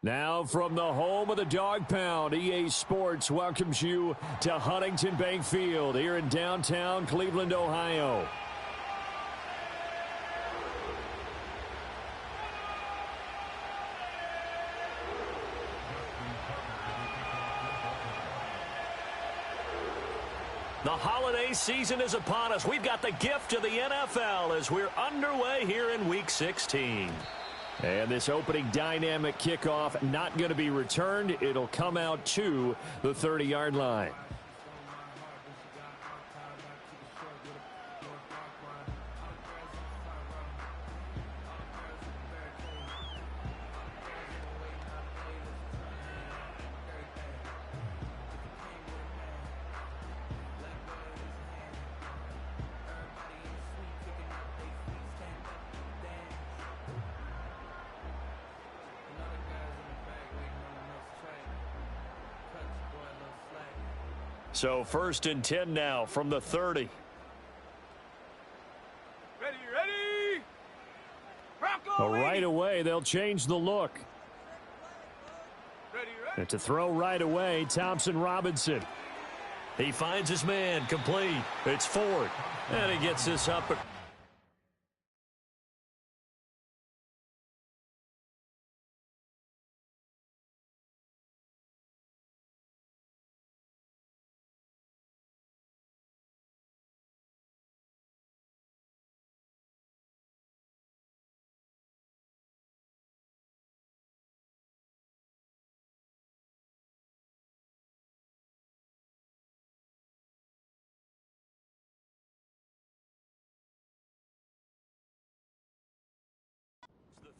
Now from the home of the Dog Pound, EA Sports welcomes you to Huntington Bank Field here in downtown Cleveland, Ohio. The holiday season is upon us. We've got the gift of the NFL as we're underway here in Week 16. And this opening dynamic kickoff not going to be returned. It'll come out to the 30-yard line. So 1st and 10 now from the 30. Ready. Well, right away, they'll change the look. Ready. And to throw right away, Thompson Robinson. He finds his man, complete. It's Ford. And he gets this up.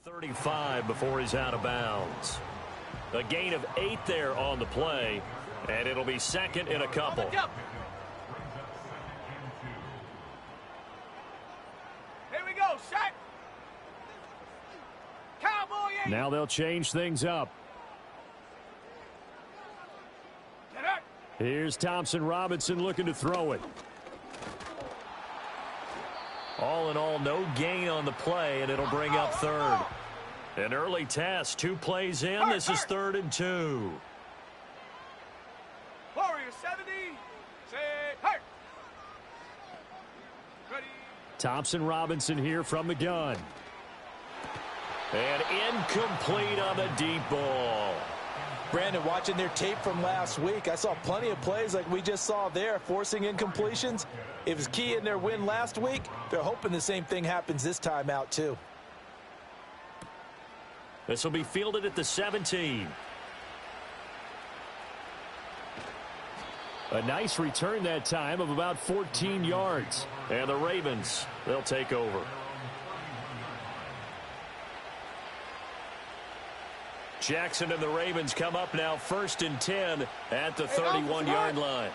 The 35 before he's out of bounds. A gain of 8 there on the play, and it'll be second in a couple. Here we go, set. Cowboy 8. Now they'll change things up. Get up. Here's Thompson Robinson looking to throw it. All in all, no gain on the play, and it'll bring up third. An early test, 2 plays in. This is 3rd and 2. Warrior 70. Say, hey. Ready. Thompson Robinson here from the gun. And incomplete on the deep ball. Brandon, watching their tape from last week, I saw plenty of plays like we just saw there, forcing incompletions. It was key in their win last week. They're hoping the same thing happens this time out, too. This will be fielded at the 17. A nice return that time of about 14 yards. And the Ravens, they'll take over. Jackson and the Ravens come up now 1st and 10 at the 31-yard line.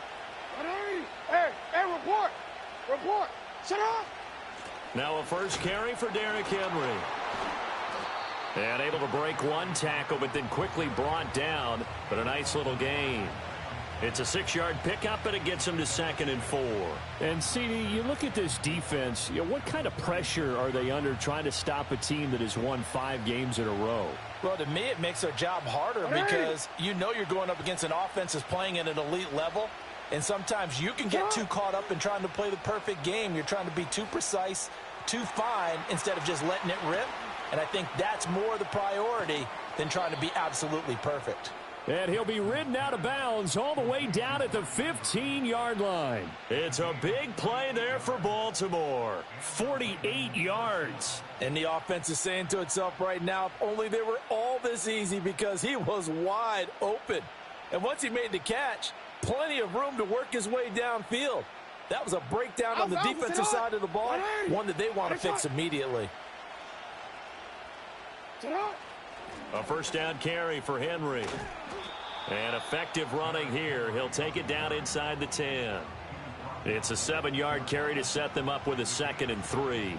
Hey, report. Sit up. Now a first carry for Derrick Henry. And able to break one tackle, but then quickly brought down. But a nice little gain. It's a 6-yard pickup, and it gets him to 2nd and 4. And, CD, you look at this defense, what kind of pressure are they under trying to stop a team that has won 5 games in a row? Well, to me, it makes their job harder because you know you're going up against an offense that's playing at an elite level. And sometimes you can get too caught up in trying to play the perfect game. You're trying to be too precise, too fine, instead of just letting it rip. And I think that's more the priority than trying to be absolutely perfect. And he'll be ridden out of bounds all the way down at the 15-yard line. It's a big play there for Baltimore. 48 yards. And the offense is saying to itself right now, if only they were all this easy, because he was wide open. And once he made the catch, plenty of room to work his way downfield. That was a breakdown on the defensive side of the ball, one that they want to fix immediately. A first down carry for Henry. And effective running here. He'll take it down inside the 10. It's a 7-yard carry to set them up with a 2nd and 3.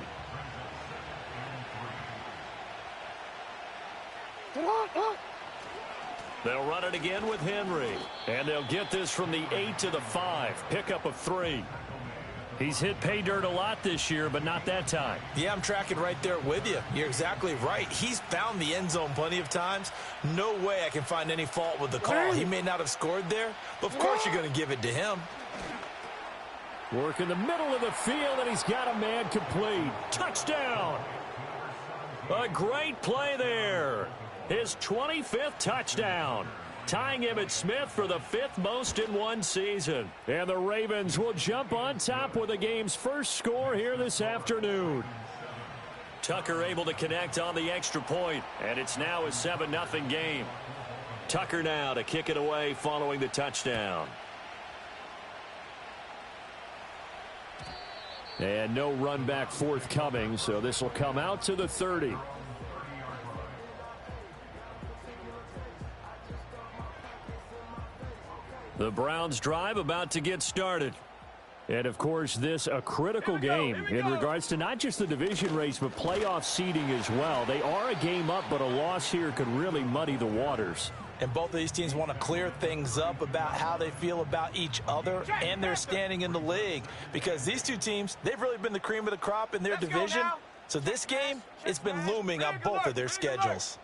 They'll run it again with Henry. And they'll get this from the 8 to the 5. Pickup of 3. He's hit pay dirt a lot this year, but not that time. Yeah, I'm tracking right there with you. You're exactly right. He's found the end zone plenty of times. No way I can find any fault with the call. He may not have scored there, but of course you're going to give it to him. Work in the middle of the field, and he's got a man complete. Touchdown! A great play there. His 25th touchdown. Tying Emmitt Smith for the 5th most in one season. And the Ravens will jump on top with the game's first score here this afternoon. Tucker able to connect on the extra point, and it's now a 7-0 game. Tucker now to kick it away following the touchdown. And no run back forthcoming, so this will come out to the 30. The Browns drive about to get started. And, of course, this a critical game in regards to not just the division race, but playoff seeding as well. They are a game up, but a loss here could really muddy the waters. And both of these teams want to clear things up about how they feel about each other and their standing in the league. Because these two teams, they've really been the cream of the crop in their division. So this game, it's been looming on both of their schedules.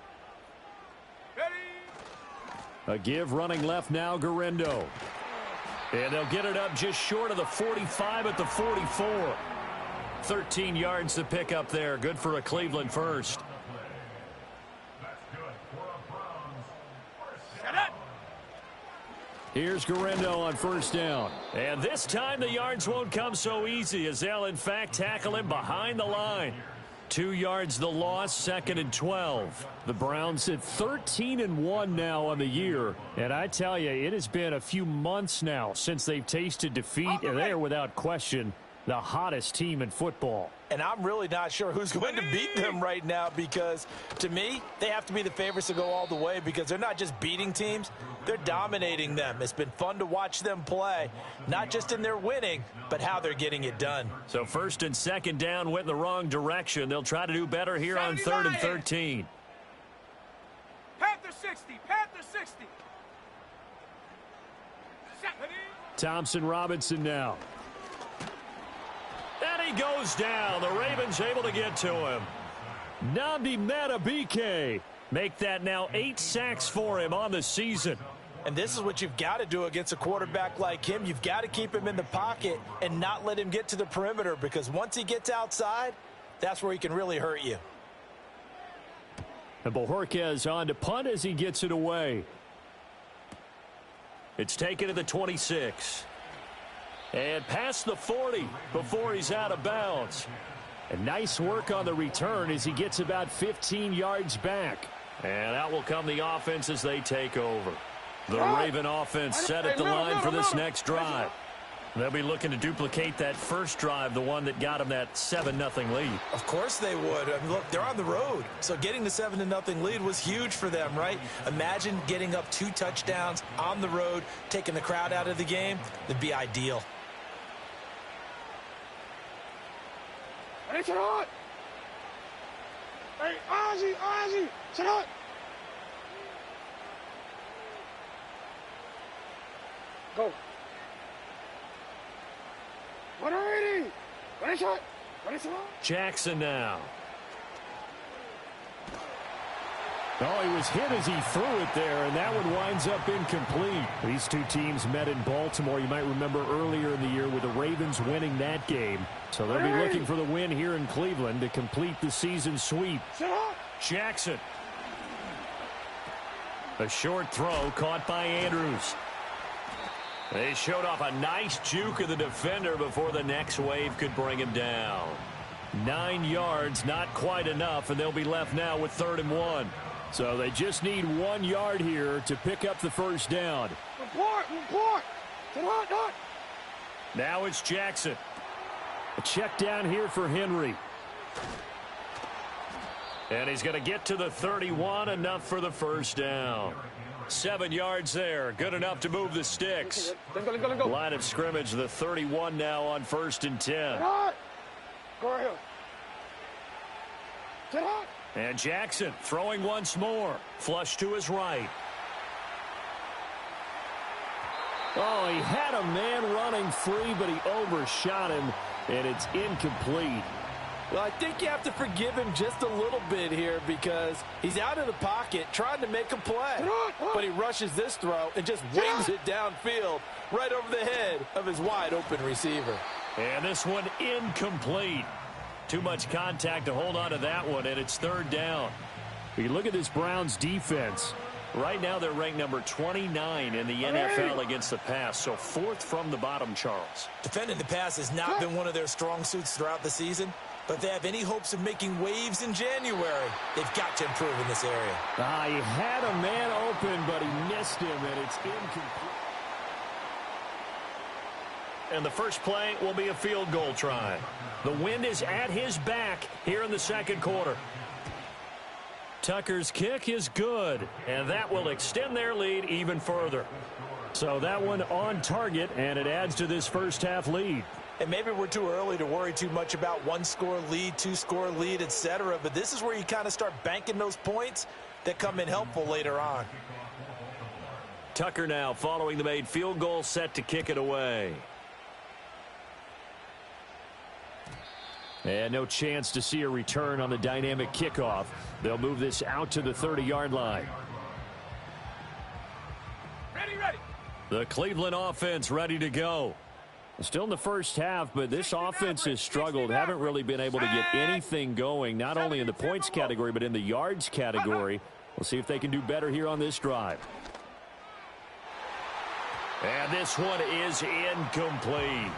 A give running left now, Garendo. And they'll get it up just short of the 45 at the 44. 13 yards to pick up there. Good for a Cleveland first. Here's Garendo on first down. And this time the yards won't come so easy as they'll, in fact, tackle him behind the line. 2 yards the loss, 2nd and 12. The Browns at 13-1 now on the year. And I tell you, it has been a few months now since they've tasted defeat, and they are without question the hottest team in football. And I'm really not sure who's going to beat them right now because, to me, they have to be the favorites to go all the way because they're not just beating teams, they're dominating them. It's been fun to watch them play, not just in their winning, but how they're getting it done. So 1st and 2nd down went in the wrong direction. They'll try to do better here on 3rd and 13. Panther 60, Panther 60. Thompson Robinson now. And he goes down. The Ravens able to get to him. Nnamdi Madubuike make that now 8 sacks for him on the season. And this is what you've got to do against a quarterback like him. You've got to keep him in the pocket and not let him get to the perimeter because once he gets outside, that's where he can really hurt you. And Bojorquez on to punt as he gets it away. It's taken to the 26. And past the 40 before he's out of bounds. And nice work on the return as he gets about 15 yards back. And out will come the offense as they take over. The Raven offense set at the line for this next drive. They'll be looking to duplicate that first drive, the one that got them that 7-0 lead. Of course they would. I mean, look, they're on the road. So getting the 7-0 lead was huge for them, right? Imagine getting up 2 touchdowns on the road, taking the crowd out of the game. That'd be ideal. Hey, sit on. Hey, Ozzy, sit on. Go. 180. Ready, shot. Ready, shot. Jackson now. Oh, he was hit as he threw it there, and that one winds up incomplete. These two teams met in Baltimore. You might remember earlier in the year with the Ravens winning that game. So they'll be looking for the win here in Cleveland to complete the season sweep. Jackson. A short throw caught by Andrews. They showed off a nice juke of the defender before the next wave could bring him down. 9 yards, not quite enough, and they'll be left now with 3rd and 1. So they just need 1 yard here to pick up the first down. Report. Sit on. Now it's Jackson. A check down here for Henry. And he's going to get to the 31, enough for the first down. 7 yards there, good enough to move the sticks. Go. Line of scrimmage, the 31 now on 1st and 10. Go right here. Sit on. And Jackson throwing once more. Flush to his right. Oh, he had a man running free, but he overshot him, and it's incomplete. Well, I think you have to forgive him just a little bit here because he's out of the pocket trying to make a play. But he rushes this throw and just wings it downfield right over the head of his wide-open receiver. And this one incomplete. Too much contact to hold on to that one, and it's third down. You look at this Browns defense. Right now they're ranked number 29 in the NFL against the pass, so fourth from the bottom, Charles. Defending the pass has not been one of their strong suits throughout the season. But if they have any hopes of making waves in January, they've got to improve in this area. He had a man open, but he missed him, and it's incomplete. And the first play will be a field goal try. The wind is at his back here in the second quarter. Tucker's kick is good, and that will extend their lead even further. So that one on target, and it adds to this first half lead. And maybe we're too early to worry too much about one-score lead, two-score lead, etc. But this is where you kind of start banking those points that come in helpful later on. Tucker now following the made field goal, set to kick it away. And no chance to see a return on the dynamic kickoff. They'll move this out to the 30-yard line. Ready. The Cleveland offense ready to go. Still in the first half, but this offense has struggled. Haven't really been able to get anything going, not only in the points category, but in the yards category. We'll see if they can do better here on this drive. And this one is incomplete.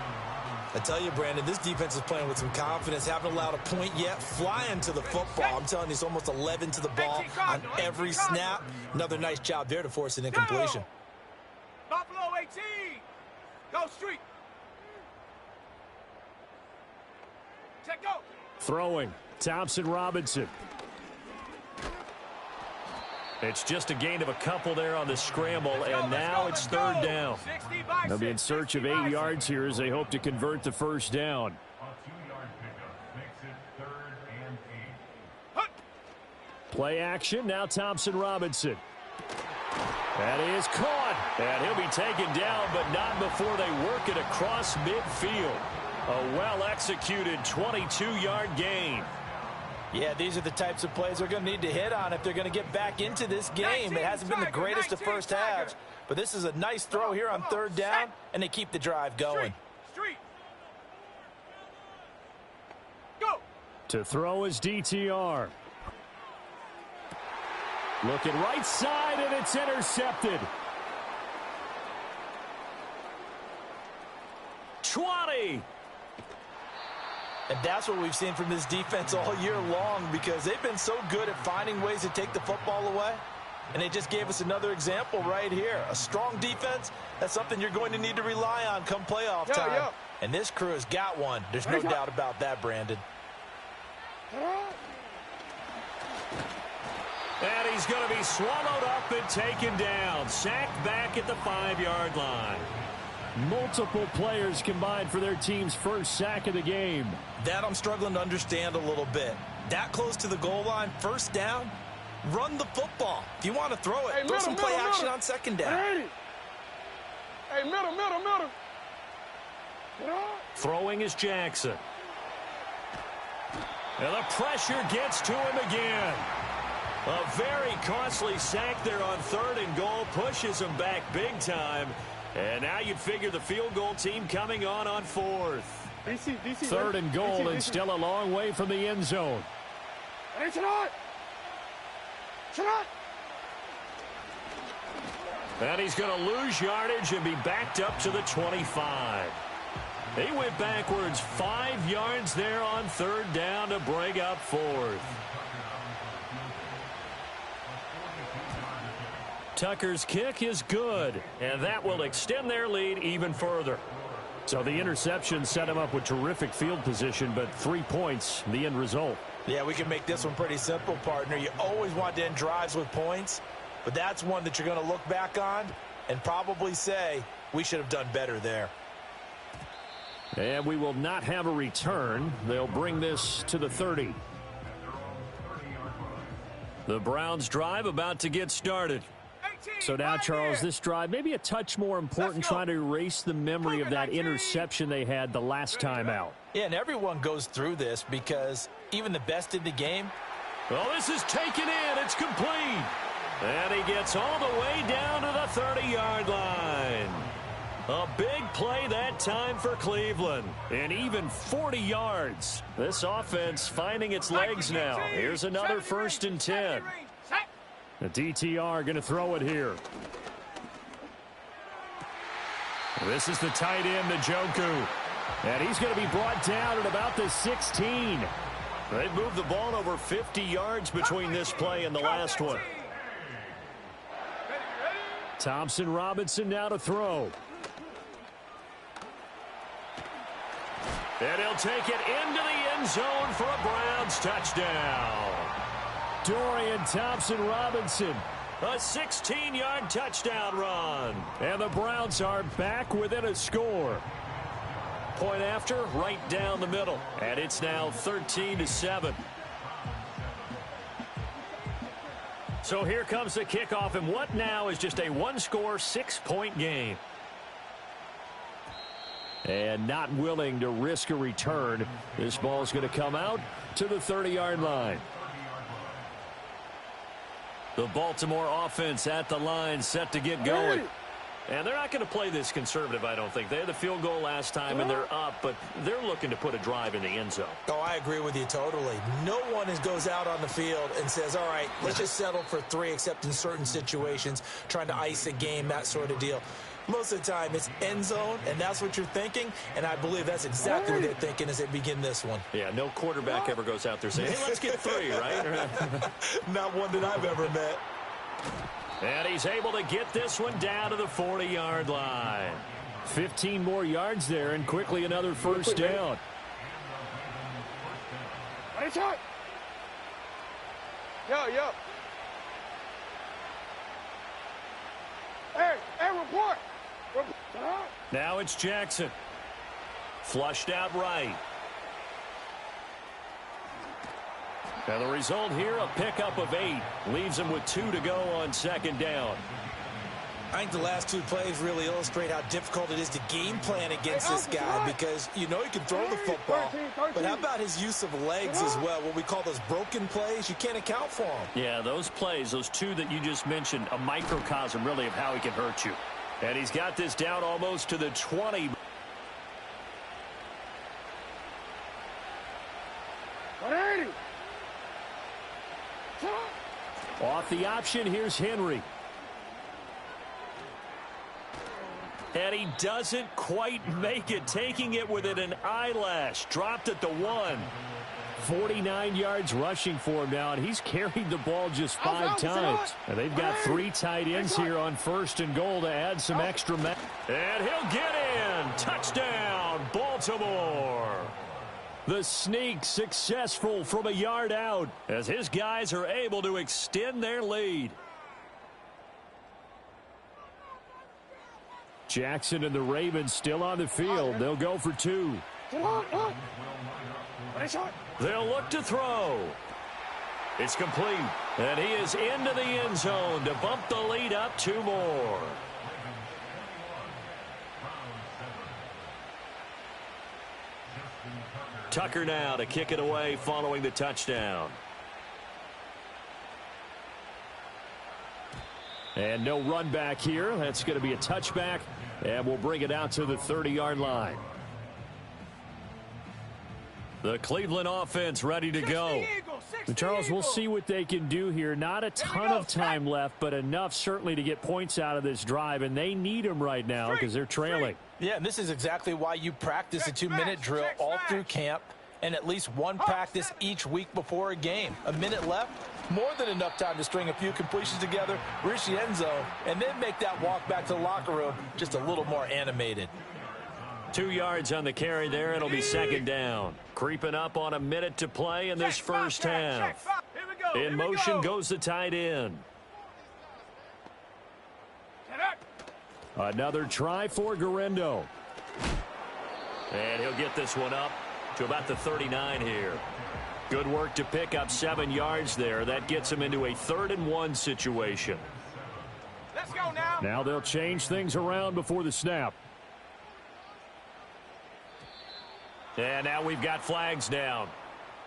I tell you, Brandon, this defense is playing with some confidence. Haven't allowed a point yet. Flying to the football. I'm telling you, it's almost 11 to the ball on every snap. Another nice job there to force an incompletion. Buffalo 18. Go street. Check go. Throwing. Thompson Robinson. It's just a gain of a couple there on the scramble, and now it's third down. They'll be in search of 8 yards here as they hope to convert the first down. Play action, now Thompson Robinson. That is caught, and he'll be taken down, but not before they work it across midfield. A well-executed 22-yard gain. Yeah, these are the types of plays they're going to need to hit on if they're going to get back into this game. It hasn't been the greatest of first halves, but this is a nice throw here on third down, and they keep the drive going. Street. Go. To throw is DTR. Looking right side, and it's intercepted. 20. And that's what we've seen from this defense all year long because they've been so good at finding ways to take the football away. And they just gave us another example right here. A strong defense, that's something you're going to need to rely on come playoff time. Yeah. And this crew has got one. There's no doubt about that, Brandon. And he's going to be swallowed up and taken down. Sacked back at the 5-yard line. Multiple players combined for their team's first sack of the game. That I'm struggling to understand a little bit. That close to the goal line, first down, run the football. If you want to throw it, throw some play action on second down. Hey, middle. Throwing is Jackson. And the pressure gets to him again. A very costly sack there on third and goal. Pushes him back big time. And now you'd figure the field goal team coming on fourth. DC, third and goal and still a long way from the end zone. Hey, shut up. And he's going to lose yardage and be backed up to the 25. He went backwards 5 yards there on third down to break up fourth. Tucker's kick is good, and that will extend their lead even further. So the interception set him up with terrific field position, but 3 points, the end result. Yeah, we can make this one pretty simple, partner. You always want to end drives with points, but that's one that you're going to look back on and probably say, we should have done better there. And we will not have a return. They'll bring this to the 30. The Browns drive about to get started. So now, Charles, this drive maybe a touch more important, trying to erase the memory of that interception they had the last time out. Yeah, and everyone goes through this because even the best in the game. Well, this is taken in. It's complete. And he gets all the way down to the 30-yard line. A big play that time for Cleveland. And even 40 yards. This offense finding its legs now. Here's another 1st and 10. The DTR going to throw it here. This is the tight end, Njoku. And he's going to be brought down at about the 16. They've moved the ball over 50 yards between this play and the last one. Thompson Robinson now to throw. And he'll take it into the end zone for a Browns touchdown. Dorian Thompson-Robinson, a 16-yard touchdown run. And the Browns are back within a score. Point after, right down the middle. And it's now 13-7. So here comes the kickoff, and what now is just a one-score, 6-point game. And not willing to risk a return. This ball's going to come out to the 30-yard line. The Baltimore offense at the line, set to get going. And they're not going to play this conservative, I don't think. They had the field goal last time, and they're up, but they're looking to put a drive in the end zone. Oh, I agree with you totally. No one goes out on the field and says, all right, let's just settle for 3, except in certain situations, trying to ice a game, that sort of deal. Most of the time, it's end zone, and that's what you're thinking, and I believe that's exactly what they're thinking as they begin this one. Yeah, no quarterback ever goes out there saying, hey, let's get 3, right? Not one that I've ever met. And he's able to get this one down to the 40-yard line. 15 more yards there, and quickly another 1st down. Yo. Hey, report. Now it's Jackson. Flushed out right. Now the result here, a pickup of 8. Leaves him with 2 to go on 2nd down. I think the last 2 plays really illustrate how difficult it is to game plan against this guy, because you know he can throw the football, but how about his use of legs as well? What we call those broken plays, you can't account for them. Yeah, those plays, those 2 that you just mentioned, a microcosm really of how he can hurt you. And he's got this down almost to the 20. Off the option, here's Henry. And he doesn't quite make it, taking it within an eyelash. Dropped at the 1. 49 yards rushing for him now, and he's carried the ball just 5 times. And they've got 3 tight ends here on 1st and goal to add some extra. And he'll get in. Touchdown, Baltimore. The sneak successful from a yard out as his guys are able to extend their lead. Jackson and the Ravens still on the field. They'll go for 2. They'll look to throw. It's complete. And he is into the end zone to bump the lead up 2 more. Tucker now to kick it away following the touchdown. And no run back here. That's going to be a touchback, and we'll bring it out to the 30-yard line. The Cleveland offense ready to go. Charles, we'll see what they can do here. Not a ton of time left, but enough certainly to get points out of this drive, and they need them right now because they're trailing. Yeah, and this is exactly why you practice a 2-minute drill all through camp and at least one practice each week before a game. A minute left, more than enough time to string a few completions together, reach the end zone, and then make that walk back to the locker room just a little more animated. 2 yards on the carry there. It'll be 2nd down. Creeping up on a minute to play in this first half. In motion goes the tight end. Another try for Garendo. And he'll get this one up to about the 39 here. Good work to pick up 7 yards there. That gets him into a 3rd and 1 situation. Now they'll change things around before the snap. And now we've got flags down.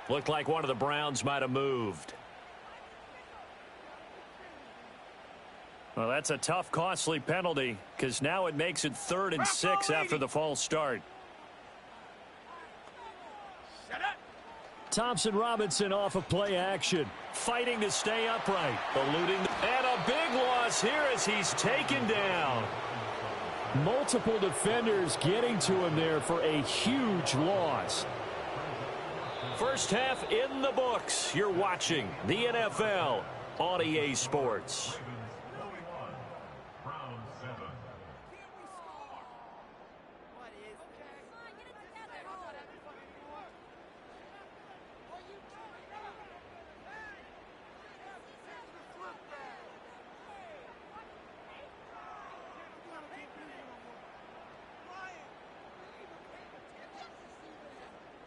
Looked like one of the Browns might have moved. Well, that's a tough, costly penalty because now it makes it 3rd and 6 after the false start. Thompson Robinson off of play action, fighting to stay upright, eluding, and a big loss here as he's taken down. Multiple defenders getting to him there for a huge loss. First half in the books. You're watching the NFL on EA Sports.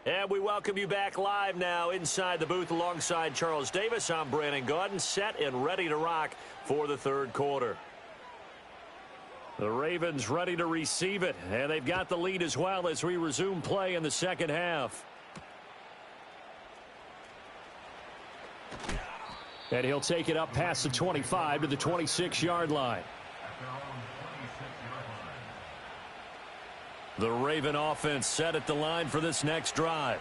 And we welcome you back live now inside the booth alongside Charles Davis. I'm Brandon Gaudin, set and ready to rock for the 3rd quarter. The Ravens ready to receive it, and they've got the lead as well as we resume play in the 2nd half. And he'll take it up past the 25 to the 26-yard line. The Raven offense set at the line for this next drive.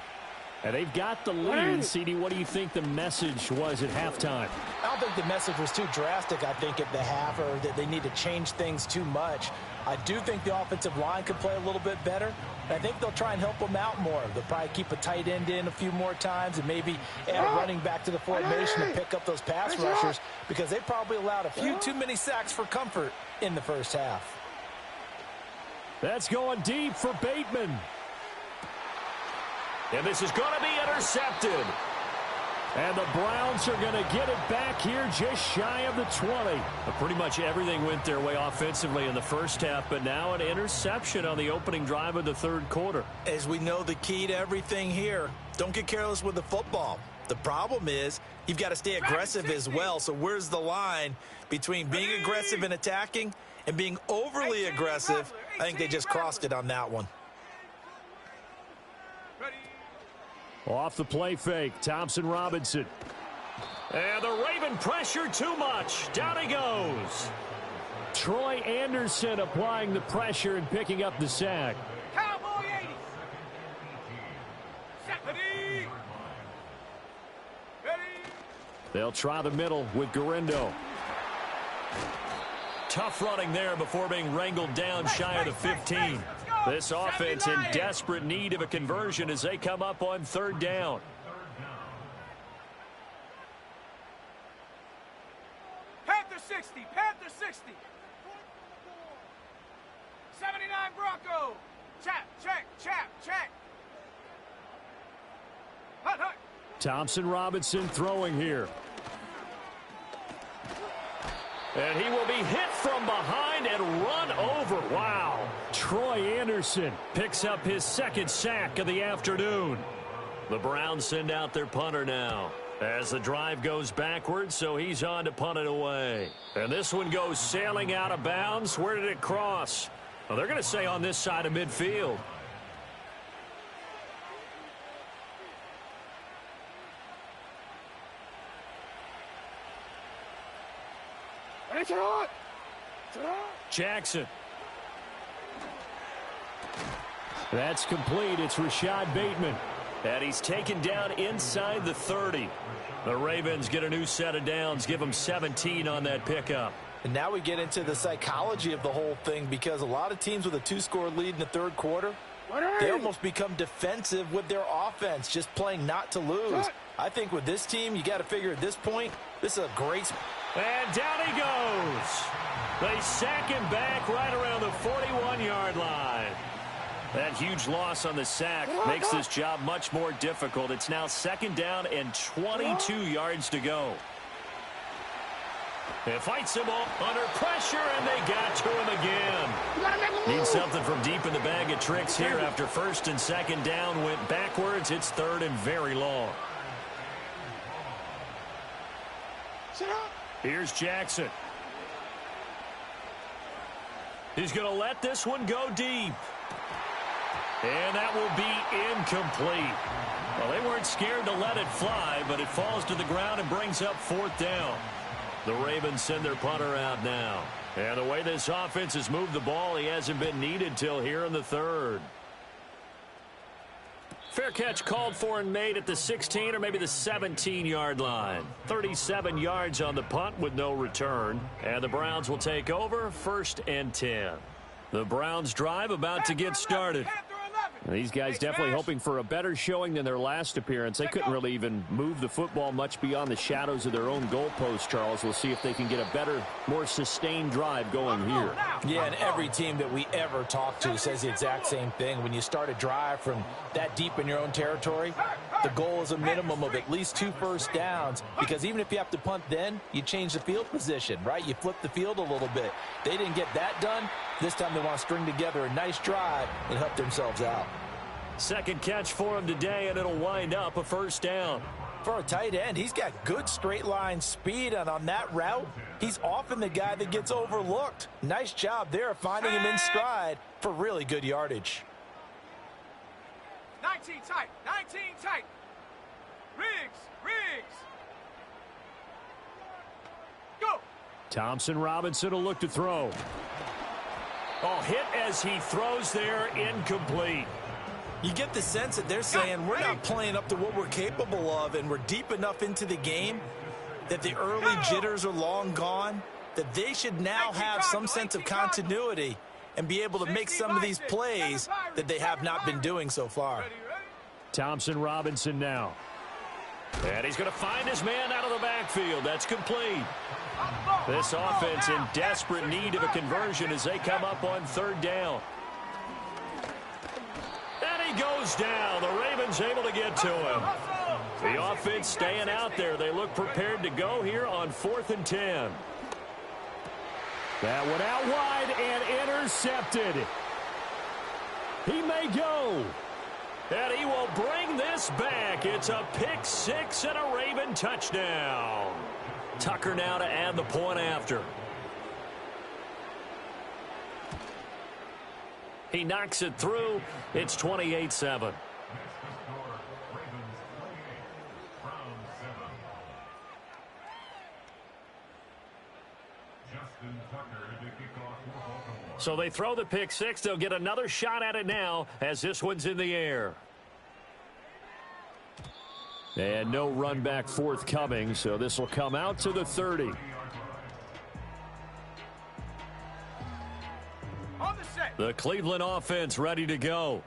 And they've got the lead. CD, what do you think the message was at halftime? I don't think the message was too drastic, I think, at the half, or that they need to change things too much. I do think the offensive line could play a little bit better. I think they'll try and help them out more. They'll probably keep a tight end in a few more times and maybe add a running back to the formation and pick up those pass rushers because they probably allowed a few too many sacks for comfort in the first half. That's going deep for Bateman. And this is going to be intercepted. And the Browns are going to get it back here just shy of the 20. But pretty much everything went their way offensively in the first half, but now an interception on the opening drive of the 3rd quarter. As we know, the key to everything here, don't get careless with the football. The problem is you've got to stay aggressive as well. So where's the line between being aggressive and attacking and being overly aggressive? I think they just crossed it on that one. Off the play fake, Thompson Robinson. And the Raven pressure too much. Down he goes. Troy Anderson applying the pressure and picking up the sack. Cowboy 80. Ready. They'll try the middle with Garindo. Tough running there before being wrangled down shy of the 15. This offense in desperate need of a conversion as they come up on 3rd down. Panther 60. Panther 60. 79 Bronco. Chap, check. Hut. Thompson Robinson throwing here. And he will be hit from behind and run over. Wow. Troy Anderson picks up his 2nd sack of the afternoon. The Browns send out their punter now as the drive goes backwards, so he's on to punt it away. And this one goes sailing out of bounds. Where did it cross? Well, they're going to say on this side of midfield. Jackson. That's complete. It's Rashad Bateman. And he's taken down inside the 30. The Ravens get a new set of downs. Give them 17 on that pickup. And now we get into the psychology of the whole thing because a lot of teams with a 2-score lead in the 3rd quarter, they almost become defensive with their offense, just playing not to lose. I think with this team, you got to figure at this point, this is a great... And down he goes. They sack him back right around the 41-yard line. That huge loss on the sack makes this job much more difficult. It's now 2nd down and 22 yards to go. It fights him all under pressure, and they got to him again. Need something from deep in the bag of tricks here after 1st and 2nd down went backwards. It's 3rd and very long. Here's Jackson. He's going to let this one go deep. And that will be incomplete. Well, they weren't scared to let it fly, but it falls to the ground and brings up 4th down. The Ravens send their punter out now. And the way this offense has moved the ball, he hasn't been needed till here in the 3rd. Fair catch called for and made at the 16 or maybe the 17-yard line. 37 yards on the punt with no return. And the Browns will take over 1st and 10. The Browns drive about to get started. These guys definitely hoping for a better showing than their last appearance. They couldn't really even move the football much beyond the shadows of their own goalpost, Charles. We'll see if they can get a better, more sustained drive going here. Yeah, and every team that we ever talk to says the exact same thing. When you start a drive from that deep in your own territory, the goal is a minimum of at least 2 first downs, because even if you have to punt then, you change the field position, right? You flip the field a little bit. They didn't get that done. This time they want to string together a nice drive and help themselves out. Second catch for him today, and it'll wind up a 1st down. For a tight end, he's got good straight line speed, and on that route, he's often the guy that gets overlooked. Nice job there finding him in stride for really good yardage. 19 tight, 19 tight. Riggs. Go. Thompson Robinson will look to throw. Oh, hit as he throws there, incomplete. You get the sense that they're saying we're not playing up to what we're capable of, and we're deep enough into the game that the early jitters are long gone, that they should now have some sense of continuity and be able to make some of these plays that they have not been doing so far. Thompson Robinson now. And he's going to find his man out of the backfield. That's complete. This offense in desperate need of a conversion as they come up on 3rd down. And he goes down. The Ravens able to get to him. The offense staying out there. They look prepared to go here on 4th and 10. That one out wide and intercepted. He may go. And he will bring this back. It's a pick 6 and a Raven touchdown. Tucker now to add the point after. He knocks it through. It's 28-7. So they throw the pick 6. They'll get another shot at it now as this one's in the air. And no run back forthcoming, so this will come out to the 30. The Cleveland offense ready to go.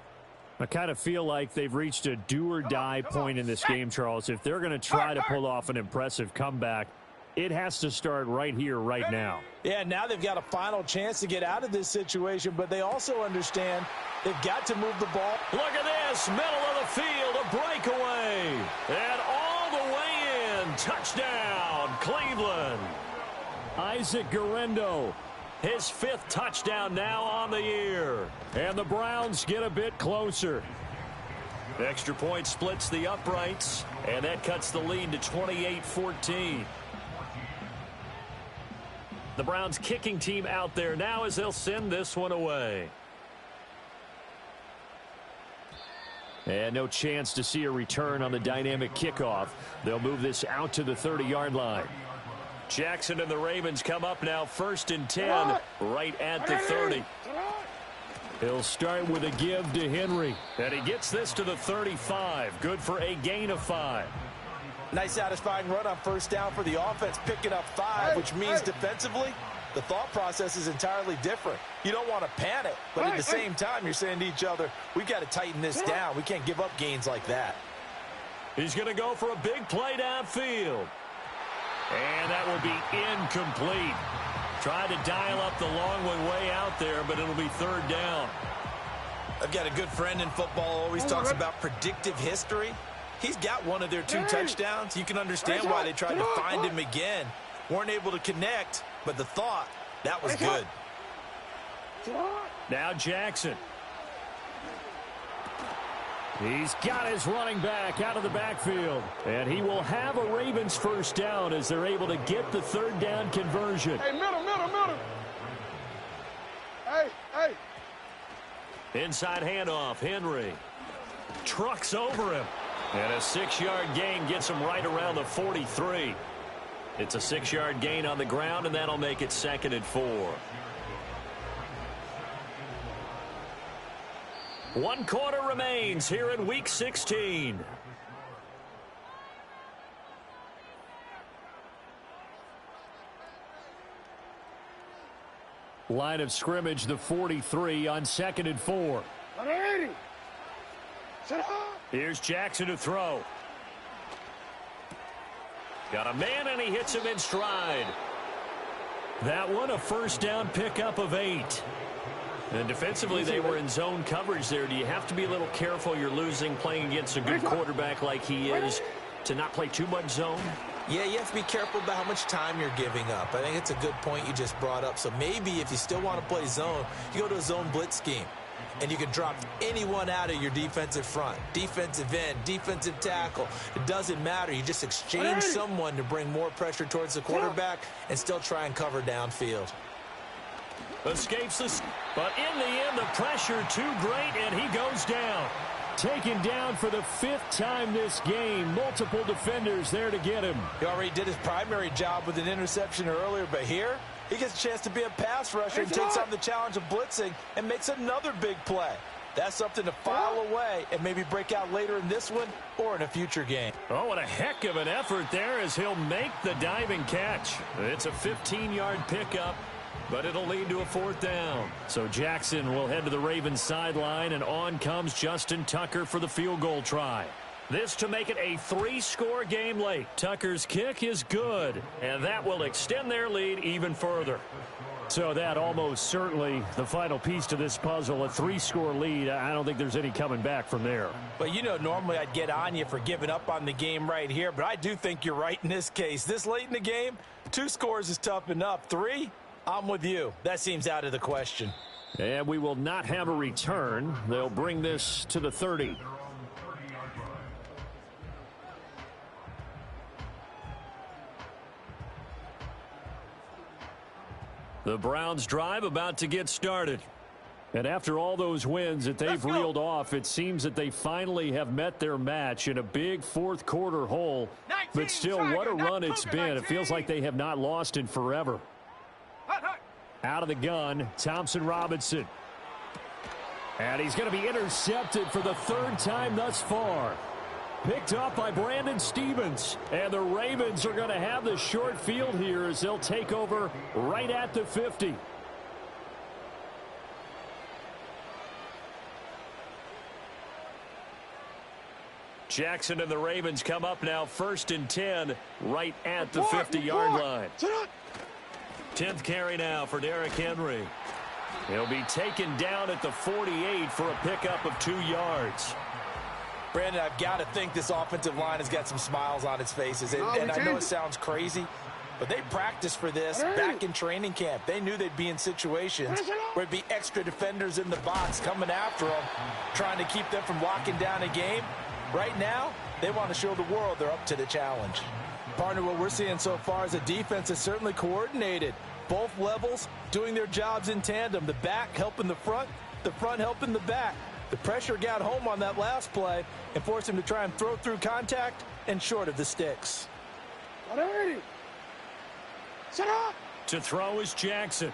I kind of feel like they've reached a do-or-die point in this game, Charles. If they're going to try to pull off an impressive comeback, it has to start right here, right now. Yeah, now they've got a final chance to get out of this situation, but they also understand they've got to move the ball. Look at this, middle of the field, a breakaway. And all the way in, touchdown, Cleveland. Isaac Guerrero, his 5th touchdown now on the year. And the Browns get a bit closer. The extra point splits the uprights, and that cuts the lead to 28-14. The Browns kicking team out there now as they'll send this one away. And no chance to see a return on the dynamic kickoff. They'll move this out to the 30-yard line. Jackson and the Ravens come up now 1st and 10 right at the 30. He'll start with a give to Henry. And he gets this to the 35. Good for a gain of 5. Nice satisfying run on 1st down for the offense, picking up 5, which means defensively, the thought process is entirely different. You don't want to panic, but at the same time, you're saying to each other, we've got to tighten this down. We can't give up gains like that. He's going to go for a big play downfield. And that will be incomplete. Tried to dial up the long one way out there, but it'll be 3rd down. I've got a good friend in football, always talks about predictive history. He's got one of their 2 touchdowns. You can understand why they tried to find him again. Weren't able to connect, but the thought, that was good. Now Jackson. He's got his running back out of the backfield. And he will have a Ravens 1st down as they're able to get the 3rd down conversion. Hey, middle. Hey. Inside handoff, Henry. Trucks over him. And a 6-yard gain gets him right around the 43. It's a 6-yard gain on the ground, and that'll make it 2nd and 4. 1 quarter remains here in Week 16. Line of scrimmage, the 43 on 2nd and 4. Here's Jackson to throw. Got a man, and he hits him in stride. That one, a first down pickup of 8. And defensively, they were in zone coverage there. Do you have to be a little careful? You're losing playing against a good quarterback like he is to not play too much zone? Yeah, you have to be careful about how much time you're giving up. I think it's a good point you just brought up. So maybe if you still want to play zone, you go to a zone blitz scheme. And you can drop anyone out of your defensive front. Defensive end, defensive tackle. It doesn't matter. You just exchange someone to bring more pressure towards the quarterback and still try and cover downfield. Escapes this, but in the end, the pressure too great, and he goes down. Taken down for the 5th time this game. Multiple defenders there to get him. He already did his primary job with an interception earlier, but here he gets a chance to be a pass rusher and takes on the challenge of blitzing and makes another big play. That's something to file away and maybe break out later in this one or in a future game. Oh, what a heck of an effort there as he'll make the diving catch. It's a 15-yard pickup, but it'll lead to a 4th down. So Jackson will head to the Ravens sideline, and on comes Justin Tucker for the field goal try. This to make it a 3-score game late. Tucker's kick is good, and that will extend their lead even further. So that almost certainly the final piece to this puzzle, a 3-score lead. I don't think there's any coming back from there. But, you know, normally I'd get on you for giving up on the game right here, but I do think you're right in this case. This late in the game, 2 scores is tough enough. 3, I'm with you. That seems out of the question. And we will not have a return. They'll bring this to the 30. The Browns drive about to get started. And after all those wins that they've reeled off, it seems that they finally have met their match in a big 4th quarter hole. But still, what a run it's been. It feels like they have not lost in forever. Out of the gun, Thompson Robinson. And he's going to be intercepted for the 3rd time thus far. Picked up by Brandon Stevens. And the Ravens are going to have the short field here as they'll take over right at the 50. Jackson and the Ravens come up now 1st and 10 right at the 50-yard line. 10th carry now for Derrick Henry. He'll be taken down at the 48 for a pickup of 2 yards. Brandon, I've got to think this offensive line has got some smiles on its faces. And I know it sounds crazy, but they practiced for this back in training camp. They knew they'd be in situations where it'd be extra defenders in the box coming after them, trying to keep them from locking down a game. Right now, they want to show the world they're up to the challenge. Partner, what we're seeing so far is a defense that's certainly coordinated. Both levels doing their jobs in tandem. The back helping the front helping the back. The pressure got home on that last play and forced him to try and throw through contact and short of the sticks. To throw is Jackson.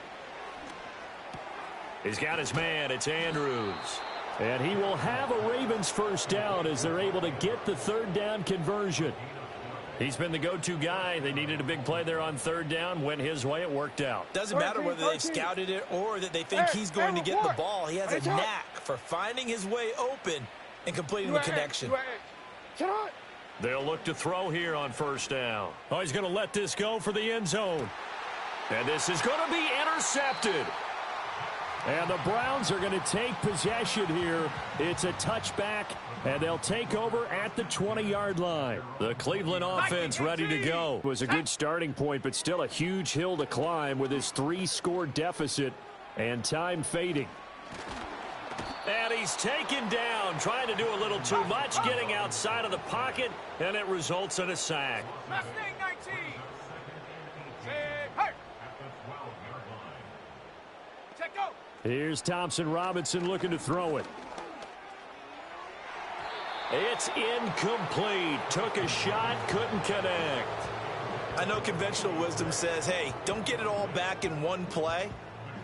He's got his man. It's Andrews. And he will have a Ravens 1st down as they're able to get the 3rd down conversion. He's been the go-to guy. They needed a big play there on 3rd down. Went his way. It worked out. Doesn't matter whether they scouted it or that they think he's going to get the ball. He has a knack for finding his way open and completing the connection. They'll look to throw here on 1st down. Oh, he's going to let this go for the end zone. And this is going to be intercepted. And the Browns are going to take possession here. It's a touchback, and they'll take over at the 20-yard line. The Cleveland offense ready to go. It was a good starting point, but still a huge hill to climb with his 3-score deficit and time fading. And he's taken down, trying to do a little too much, getting outside of the pocket, and it results in a sack. Mustang 19. Check go. Here's Thompson Robinson looking to throw it. It's incomplete. Took a shot, couldn't connect. I know conventional wisdom says, hey, don't get it all back in one play.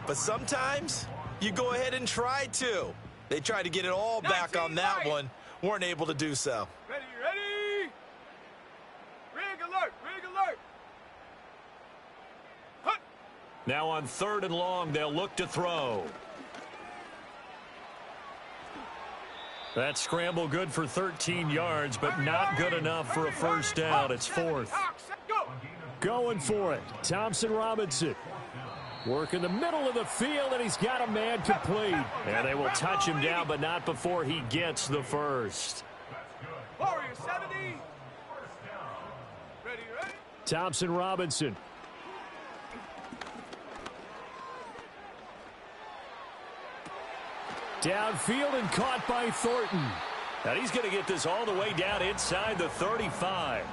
But sometimes you go ahead and try to. They tried to get it all back on that one. Weren't able to do so. Ready, ready. Rig alert, rig alert. Hut. Now on 3rd and long, they'll look to throw. That scramble good for 13 yards, but not good enough for a first down. It's 4th. Going for it. Thompson Robinson. Work in the middle of the field, and he's got a man complete. And they will touch him down, but not before he gets the first. Warrior 70. Ready, ready. Thompson Robinson. Downfield and caught by Thornton. And he's going to get this all the way down inside the 35.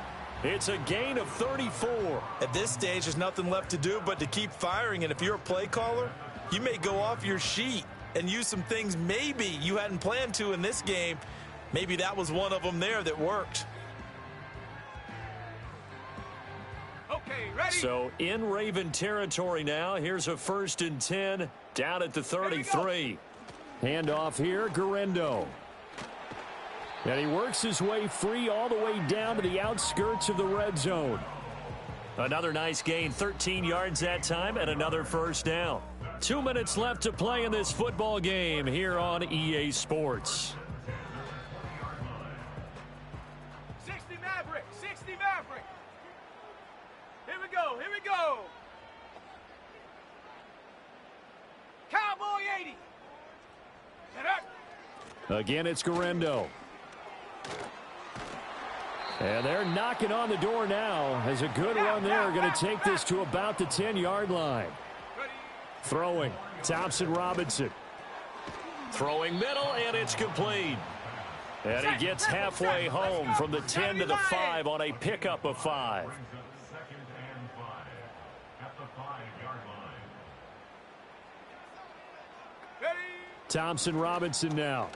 It's a gain of 34. At this stage, there's nothing left to do but to keep firing. And if you're a play caller, you may go off your sheet and use some things maybe you hadn't planned to in this game. Maybe that was one of them there that worked. Okay, ready. So in Raven territory now. Here's a 1st and 10 down at the 33. Handoff here, Garendo. And he works his way free all the way down to the outskirts of the red zone. Another nice gain, 13 yards that time, and another first down. 2 minutes left to play in this football game here on EA Sports. 60 Maverick, 60 Maverick. Here we go, here we go. Cowboy 80. Get up. Again, it's Garendo. And they're knocking on the door now. Has a good run there. Going to take this to about the 10-yard line. Throwing. Thompson Robinson. Throwing middle, and it's complete. And he gets halfway home from the 10 to the 5 on a pickup of 5. Thompson Robinson now.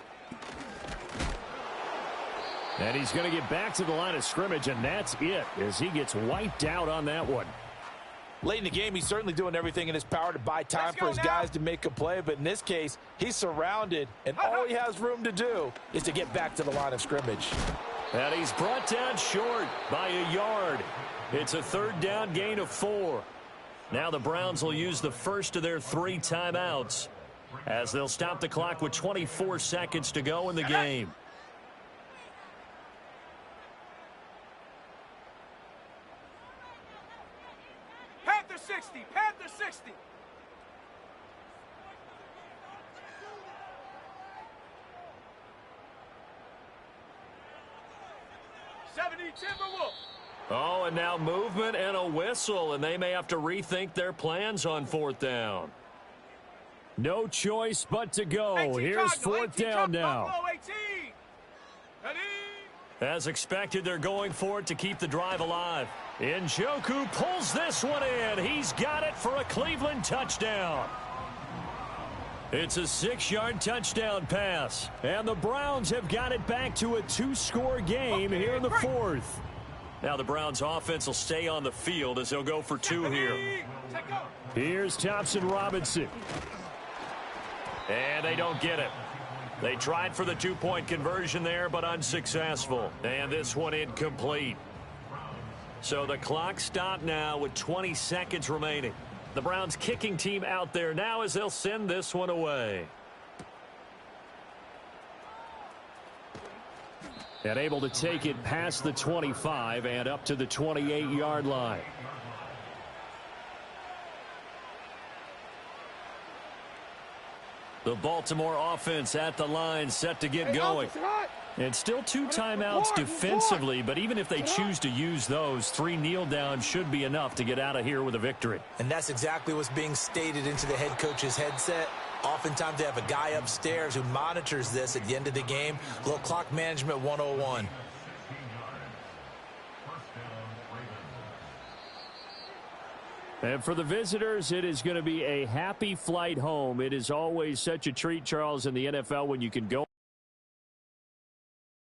And he's going to get back to the line of scrimmage, and that's it as he gets wiped out on that one. Late in the game, he's certainly doing everything in his power to buy time for his guys to make a play. But in this case, he's surrounded, and all he has room to do is to get back to the line of scrimmage. And he's brought down short by a yard. It's a 3rd down gain of 4. Now the Browns will use the first of their 3 timeouts as they'll stop the clock with 24 seconds to go in the game. Panther 60, Panther 60. Timberwolf. Oh, and now movement and a whistle, and they may have to rethink their plans on 4th down. No choice but to go. Here's 4th down now. As expected, they're going for it to keep the drive alive. Njoku pulls this one in. He's got it for a Cleveland touchdown. It's a 6-yard touchdown pass. And the Browns have got it back to a 2-score game here in the 4th. Now the Browns offense will stay on the field as they'll go for 2 here. Here's Thompson Robinson. And they don't get it. They tried for the 2-point conversion there, but unsuccessful. And this one incomplete. So the clock stopped now with 20 seconds remaining. The Browns kicking team out there now as they'll send this one away. And able to take it past the 25 and up to the 28-yard line. The Baltimore offense at the line set to get going. And still 2 timeouts defensively, but even if they choose to use those, 3 kneel downs should be enough to get out of here with a victory. And that's exactly what's being stated into the head coach's headset. Oftentimes they have a guy upstairs who monitors this at the end of the game. A little clock management 101. And for the visitors, it is going to be a happy flight home. It is always such a treat, Charles, in the NFL when you can go